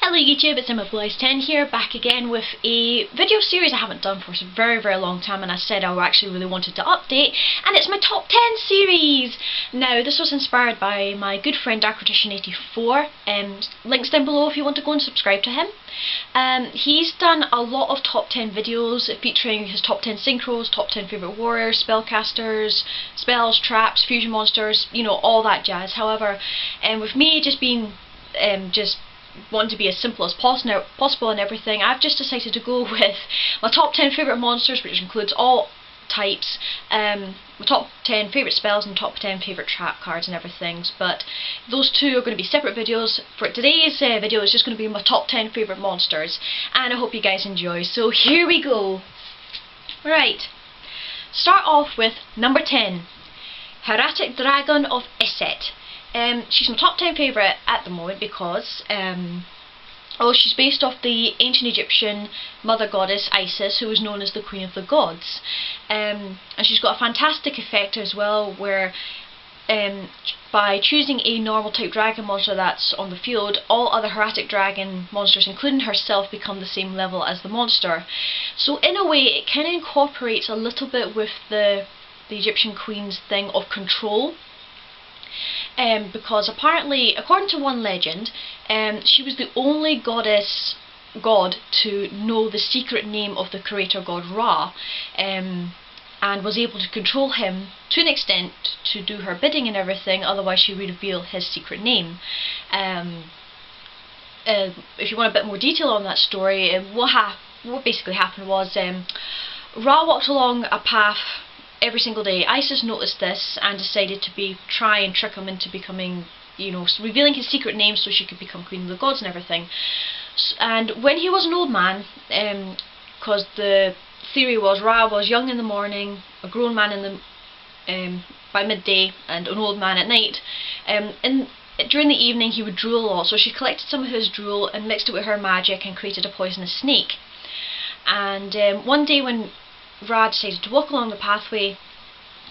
Hello YouTube, it's Hieratic here, back again with a video series I haven't done for a very long time, and I said I actually really wanted to update, and it's my top 10 series! Now, this was inspired by my good friend Darkrotition84, links down below if you want to go and subscribe to him. He's done a lot of top 10 videos featuring his top 10 synchros, top 10 favourite warriors, spellcasters, spells, traps, fusion monsters, you know, all that jazz. However, with me just being just want to be as simple as possible and everything, I've just decided to go with my top 10 favourite monsters, which includes all types, my top 10 favourite spells and top 10 favourite trap cards and everything. But those two are going to be separate videos. For today's video, it's just going to be my top 10 favourite monsters, and I hope you guys enjoy. So here we go. Right, start off with number 10, Hieratic Dragon of Iset. She's my top 10 favourite at the moment because she's based off the ancient Egyptian mother goddess Isis, who was known as the Queen of the Gods. And she's got a fantastic effect as well, where by choosing a normal type dragon monster that's on the field, all other hieratic dragon monsters, including herself, become the same level as the monster. So in a way it kind of incorporates a little bit with the Egyptian queen's thing of control. Because apparently, according to one legend, she was the only god to know the secret name of the creator god Ra, and was able to control him to an extent to do her bidding and everything, otherwise she would reveal his secret name. If you want a bit more detail on that story, what basically happened was Ra walked along a path every single day. Isis noticed this and decided to try and trick him into becoming, you know, revealing his secret name so she could become Queen of the Gods and everything. And when he was an old man, because the theory was Ra was young in the morning, a grown man by midday, and an old man at night. During the evening he would drool a lot, so she collected some of his drool and mixed it with her magic and created a poisonous snake. And one day when Ra decided to walk along the pathway,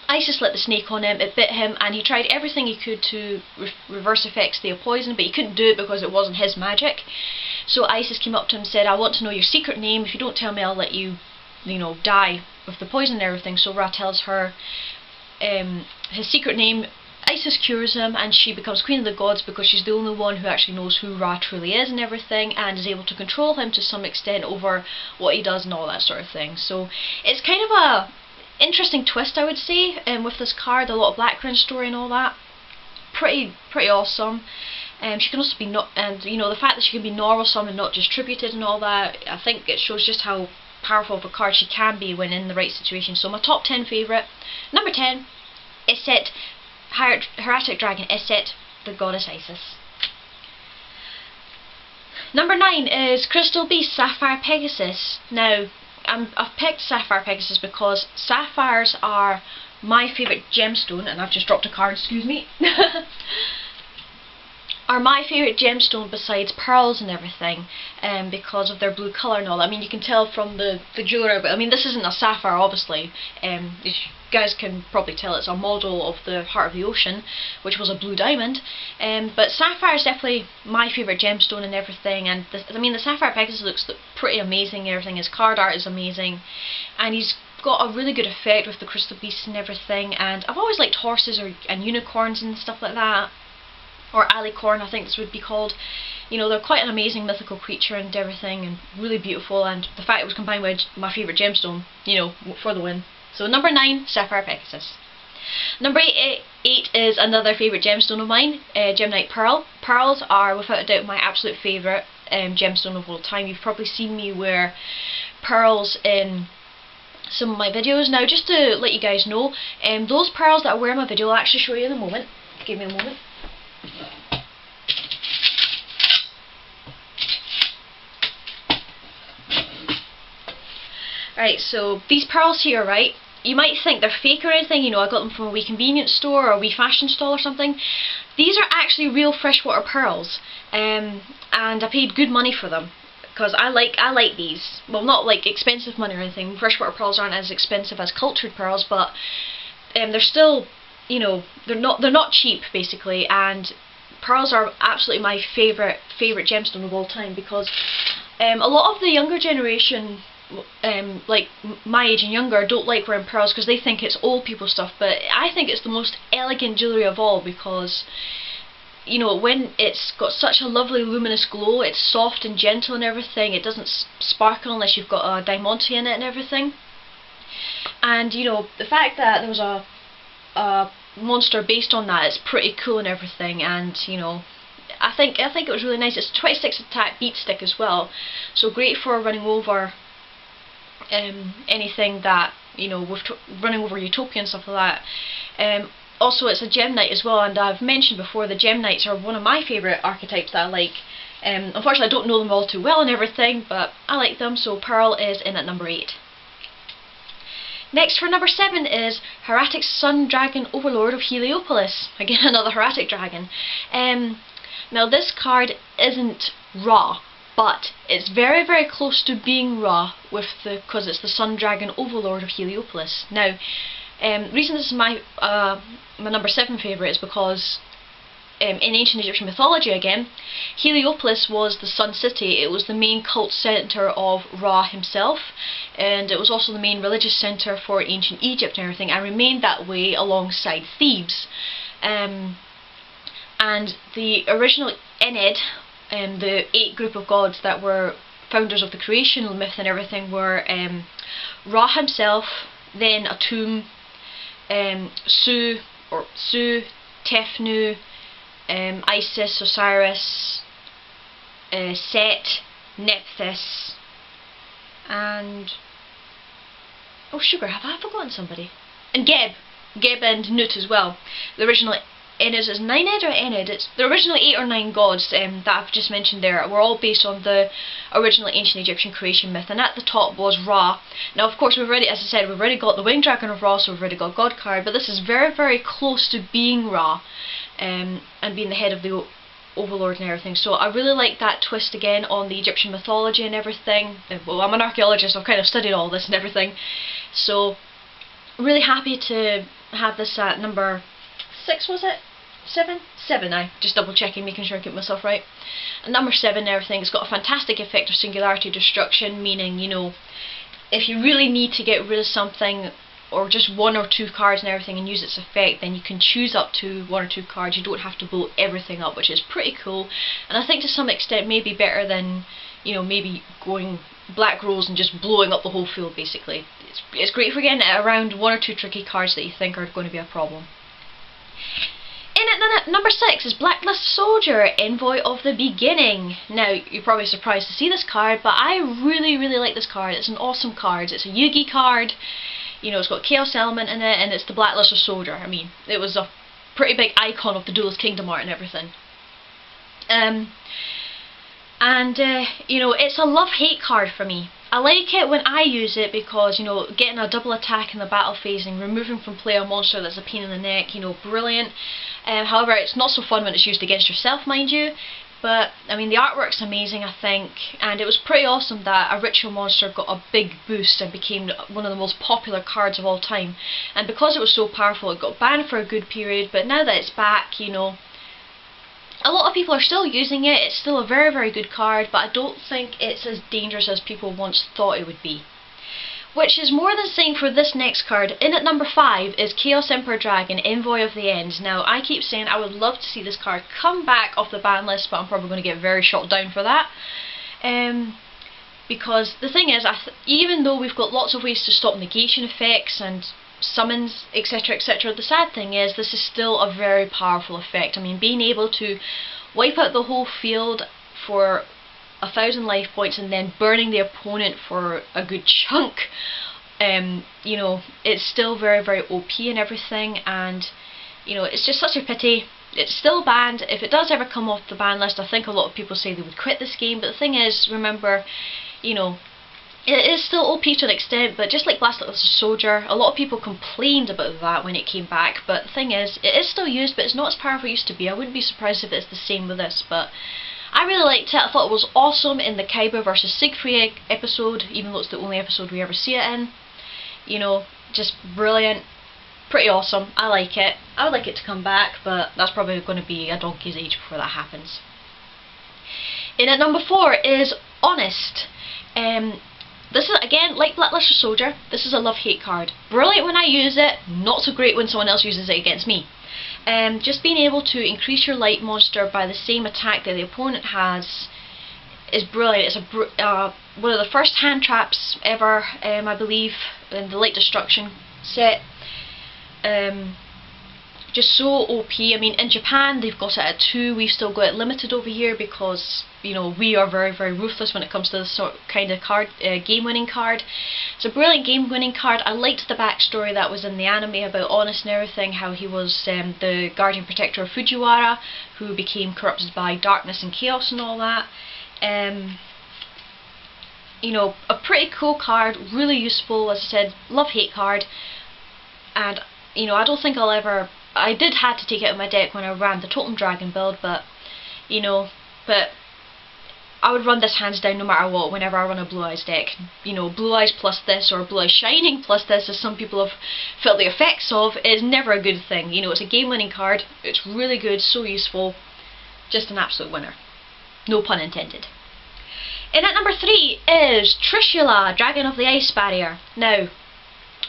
Isis lit the snake on him, it bit him, and he tried everything he could to reverse effects the poison, but he couldn't do it because it wasn't his magic. So Isis came up to him and said, "I want to know your secret name. If you don't tell me, I'll let you, die with the poison and everything." So Ra tells her his secret name. Isis cures him, and she becomes Queen of the Gods because she's the only one who actually knows who Ra truly is and everything, and is able to control him to some extent over what he does and all that sort of thing. So it's kind of a interesting twist, I would say, with this card, a lot of background story and all that. Pretty awesome. She can also be the fact that she can be normal summoned and not distributed and all that, I think it shows just how powerful of a card she can be when in the right situation. So my top 10 favourite, number 10, Iset, Hieratic Dragon Iset, the goddess Isis. Number 9 is Crystal Beast Sapphire Pegasus. Now, I've picked Sapphire Pegasus because sapphires are my favourite gemstone, and I've just dropped a card, excuse me. Are my favourite gemstone besides pearls and everything, because of their blue colour and all that. I mean, you can tell from the jewellery, but I mean, this isn't a sapphire, obviously. You guys can probably tell it's a model of the Heart of the Ocean, which was a blue diamond. But sapphire is definitely my favourite gemstone and everything. And the Sapphire Pegasus looks pretty amazing and everything. His card art is amazing, and he's got a really good effect with the crystal beasts and everything. And I've always liked horses and unicorns and stuff like that. Or alicorn, I think this would be called. You know, they're quite an amazing mythical creature and everything, and really beautiful, and the fact it was combined with my favourite gemstone, for the win. So number 9, Sapphire Pegasus. Number 8 is another favourite gemstone of mine, Gemnite Pearl. Pearls are without a doubt my absolute favourite gemstone of all time. You've probably seen me wear pearls in some of my videos. Now, just to let you guys know, those pearls that I wear in my video, I'll actually show you in a moment. Give me a moment. Right, so these pearls here, right, you might think they're fake or anything, I got them from a wee convenience store or a wee fashion stall or something. These are actually real freshwater pearls, and I paid good money for them, because I like these. Well, not like expensive money or anything. Freshwater pearls aren't as expensive as cultured pearls, but they're still, they're not cheap, basically, and pearls are absolutely my favourite gemstone of all time, because a lot of the younger generation, like my age and younger, don't like wearing pearls because they think it's old people stuff, but I think it's the most elegant jewellery of all, because you know, when it's got such a lovely luminous glow, it's soft and gentle and everything, it doesn't sparkle unless you've got a diamante in it and everything. And you know, the fact that there was a monster based on that, it's pretty cool and everything, and you know, I think it was really nice. It's 26 attack beat stick as well, so great for running over anything that, you know, with running over Utopia and stuff like that. Also, it's a gem knight as well, and I've mentioned before, the gem knights are one of my favourite archetypes that I like. Unfortunately, I don't know them all too well and everything, but I like them, so Pearl is in at number 8. Next for number 7 is Hieratic Sun Dragon Overlord of Heliopolis. Again, another Hieratic dragon. Now this card isn't raw, but it's very, very close to being raw because it's the Sun Dragon Overlord of Heliopolis. Now, the reason this is my number 7 favourite is because in ancient Egyptian mythology again, Heliopolis was the Sun City. It was the main cult centre of Ra himself, and it was also the main religious centre for ancient Egypt and everything, and remained that way alongside Thebes. And the original Ened, the 8 group of gods that were founders of the creation myth and everything, were Ra himself, then Atum, Su, Tefnu, Isis, Osiris, Set, Nephthys, and oh sugar, have I forgotten somebody? And Geb and Nut as well. The original Ened is 9 Ed or Ened? It's the original 8 or 9 gods that I've just mentioned there were all based on the original ancient Egyptian creation myth, and at the top was Ra. Now of course we've already, as I said, we've already got the Winged Dragon of Ra, so we've already got God card, but this is very, very close to being Ra, and being the head of the Overlord and everything. So I really like that twist again on the Egyptian mythology and everything. Well, I'm an archaeologist, so I've kind of studied all this and everything, so really happy to have this at number 6, was it? 7? 7, I just double checking, making sure I get myself right. And number 7 and everything, it's got a fantastic effect of singularity destruction, meaning, you know, if you really need to get rid of something, or just 1 or 2 cards and everything and use its effect, then you can choose up to 1 or 2 cards. You don't have to blow everything up, which is pretty cool, and I think to some extent maybe better than, you know, maybe going Black Rose and just blowing up the whole field basically. It's great for getting around 1 or 2 tricky cards that you think are going to be a problem. In at number 6 is Blacklist Soldier, Envoy of the Beginning. Now, you're probably surprised to see this card, but I really, really like this card. It's an awesome card. It's a Yugi card. You know, it's got Chaos Element in it, and it's the Blacklisted Soldier. I mean, it was a pretty big icon of the Duelist Kingdom art and everything. You know, it's a love-hate card for me. I like it when I use it because, you know, getting a double attack in the battle phase and removing from play a monster that's a pain in the neck, you know, brilliant. However, it's not so fun when it's used against yourself, mind you. But, I mean, the artwork's amazing, I think, and it was pretty awesome that a ritual monster got a big boost and became one of the most popular cards of all time. And because it was so powerful, it got banned for a good period, but now that it's back, you know, a lot of people are still using it. It's still a very, very good card, but I don't think it's as dangerous as people once thought it would be. Which is more than saying for this next card. In at number 5 is Chaos Emperor Dragon, Envoy of the End. Now, I keep saying I would love to see this card come back off the ban list, but I'm probably going to get very shot down for that. Because the thing is, even though we've got lots of ways to stop negation effects and summons, etc, etc, the sad thing is this is still a very powerful effect. I mean, being able to wipe out the whole field for 1,000 life points and then burning the opponent for a good chunk, you know, it's still very, very OP and everything, and you know, it's just such a pity. It's still banned. If it does ever come off the ban list, I think a lot of people say they would quit this game, but the thing is, remember, you know, it is still OP to an extent, but just like Blacklist Soldier, a lot of people complained about that when it came back, but the thing is, it is still used, but it's not as powerful as it used to be. I wouldn't be surprised if it's the same with this, but I really liked it. I thought it was awesome in the Kaiba vs Siegfried episode, even though it's the only episode we ever see it in. You know, just brilliant. pretty awesome. I like it. I would like it to come back, but that's probably going to be a donkey's age before that happens. In at number 4 is Honest. This is, again, like Blackluster Soldier, this is a love-hate card. Brilliant when I use it, not so great when someone else uses it against me. Just being able to increase your light monster by the same attack that the opponent has is brilliant. It's one of the first hand traps ever, I believe, in the Light Destruction set. Just so OP. I mean, in Japan they've got it at 2. We've still got it limited over here because, you know, we are very, very ruthless when it comes to this kind of card, game-winning card. It's a brilliant game-winning card. I liked the backstory that was in the anime about Honest and everything, how he was the guardian protector of Fujiwara, who became corrupted by darkness and chaos and all that. You know, a pretty cool card, really useful. As I said, love-hate card, and you know, I don't think I'll ever. I did had to take it out of my deck when I ran the Totem Dragon build, but you know, I would run this hands down no matter what whenever I run a Blue Eyes deck. You know, Blue Eyes plus this or Blue Eyes Shining plus this, as some people have felt the effects of, is never a good thing. You know, it's a game-winning card. It's really good, so useful, just an absolute winner. No pun intended. And at number 3 is Trishula, Dragon of the Ice Barrier. Now,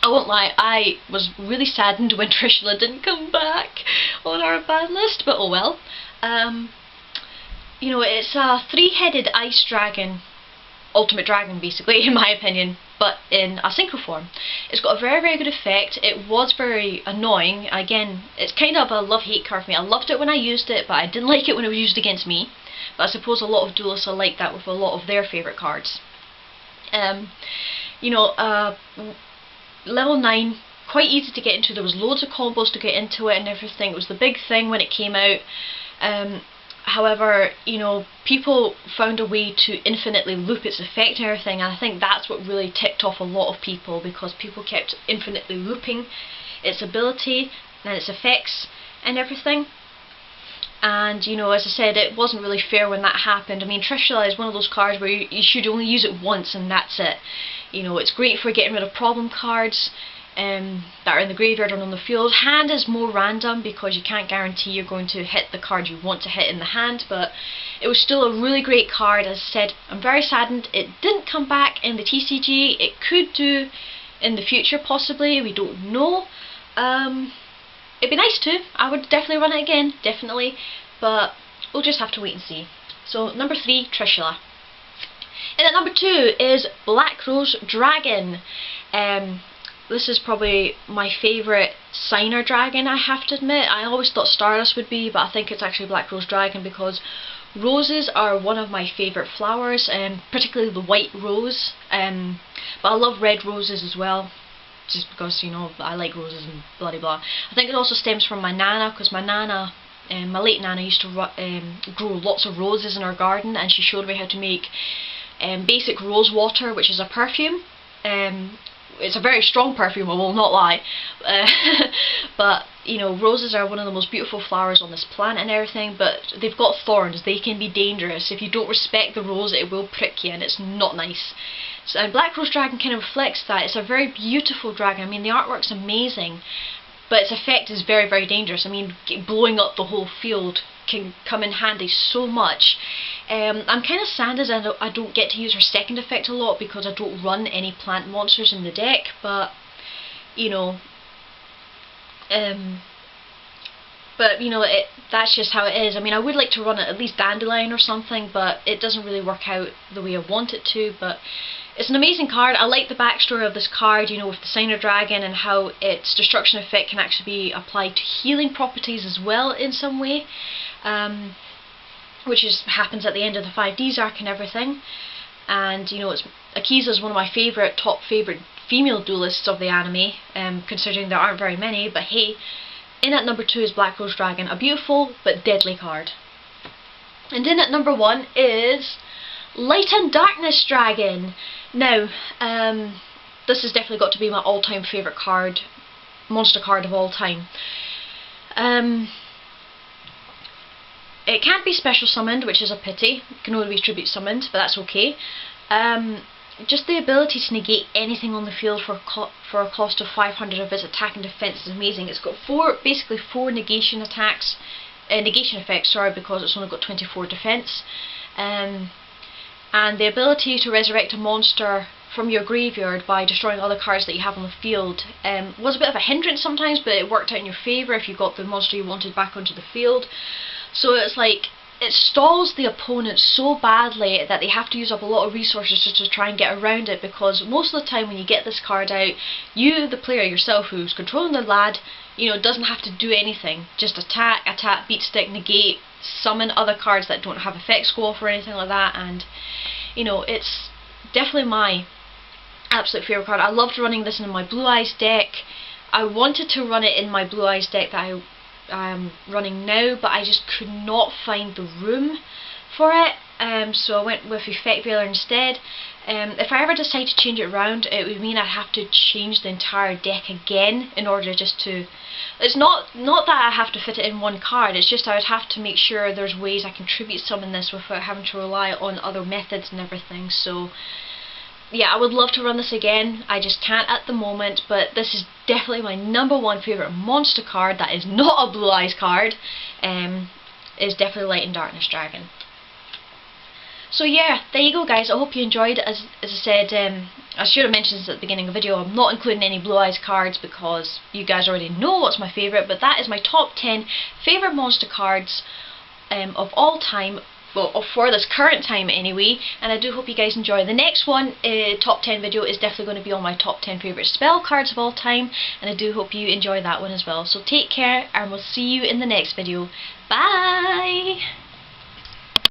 I won't lie, I was really saddened when Trishula didn't come back on our ban list, but oh well. You know, it's a 3-headed ice dragon, ultimate dragon basically, in my opinion, but in a synchro form. It's got a very, very good effect. It was very annoying. Again, it's kind of a love-hate card for me. I loved it when I used it, but I didn't like it when it was used against me. But I suppose a lot of duelists are like that with a lot of their favourite cards. You know, level 9, quite easy to get into. There was loads of combos to get into it and everything. It was the big thing when it came out. However, you know, people found a way to infinitely loop its effect and everything, and I think that's what really ticked off a lot of people, because people kept infinitely looping its ability and its effects and everything. And, you know, as I said, it wasn't really fair when that happened. I mean, Trishula is one of those cards where you should only use it once and that's it. You know, it's great for getting rid of problem cards that are in the graveyard or on the field. Hand is more random because you can't guarantee you're going to hit the card you want to hit in the hand, but it was still a really great card. As I said, I'm very saddened it didn't come back in the TCG. It could do in the future possibly, we don't know. It'd be nice to. I would definitely run it again, definitely, but we'll just have to wait and see. So number 3, Trishula. And at number 2 is Black Rose Dragon. This is probably my favourite signer dragon, I have to admit. I always thought Stardust would be, but I think it's actually Black Rose Dragon because roses are one of my favourite flowers, particularly the white rose. But I love red roses as well, just because, you know, I like roses and blah blah blah. I think it also stems from my nana, because my nana, my late nana, used to grow lots of roses in her garden, and she showed me how to make basic rose water, which is a perfume. It's a very strong perfume, I will not lie. But, you know, roses are one of the most beautiful flowers on this planet and everything, but they've got thorns. They can be dangerous. If you don't respect the rose, it will prick you, and it's not nice. So, and Black Rose Dragon kind of reflects that. It's a very beautiful dragon. I mean, the artwork's amazing, but its effect is very, very dangerous. I mean, blowing up the whole field can come in handy so much. I'm kind of sad as I don't get to use her second effect a lot because I don't run any plant monsters in the deck, but you know, that's just how it is. I mean, I would like to run it at least Dandelion or something, but it doesn't really work out the way I want it to. But it's an amazing card. I like the backstory of this card, you know, with the Signer Dragon and how its destruction effect can actually be applied to healing properties as well in some way, which happens at the end of the 5Ds arc and everything. And, you know, Akiza is one of my top favourite female duelists of the anime, considering there aren't very many, but hey. In at number 2 is Black Rose Dragon, a beautiful but deadly card. And in at number 1 is Light and Darkness Dragon. Now, this has definitely got to be my all-time favourite card, monster card of all time. It can't be special summoned, which is a pity. It can only be tribute summoned, but that's okay. just the ability to negate anything on the field for a cost of 500 of its attack and defense is amazing. It's got basically four negation attacks, negation effects, sorry, because it's only got 24 defense. And the ability to resurrect a monster from your graveyard by destroying other cards that you have on the field was a bit of a hindrance sometimes, but it worked out in your favour if you got the monster you wanted back onto the field. So it's like, it stalls the opponent so badly that they have to use up a lot of resources just to try and get around it, because most of the time when you get this card out, you, the player yourself who's controlling the lad, you know, doesn't have to do anything. Just attack, beat stick, negate, summon other cards that don't have effects go off or anything like that, and you know, it's definitely my absolute favourite card. I loved running this in my Blue Eyes deck. I wanted to run it in my Blue Eyes deck that I'm running now, but I just could not find the room for it, so I went with Effect Veiler instead. If I ever decide to change it around, it would mean I'd have to change the entire deck again in order just to... It's not that I have to fit it in one card, it's just I would have to make sure there's ways I can tribute summon this without having to rely on other methods and everything. So yeah, I would love to run this again, I just can't at the moment, but this is definitely my #1 favourite monster card that is not a Blue Eyes card, is definitely Light and Darkness Dragon. So yeah, there you go guys, I hope you enjoyed. As I said, I should have mentioned this at the beginning of the video, I'm not including any Blue Eyes cards because you guys already know what's my favourite, but that is my top 10 favourite monster cards of all time. Well, for this current time anyway, and I do hope you guys enjoy. The next one, top 10 video, is definitely going to be on my top 10 favourite spell cards of all time, and I do hope you enjoy that one as well. So take care, and we'll see you in the next video. Bye!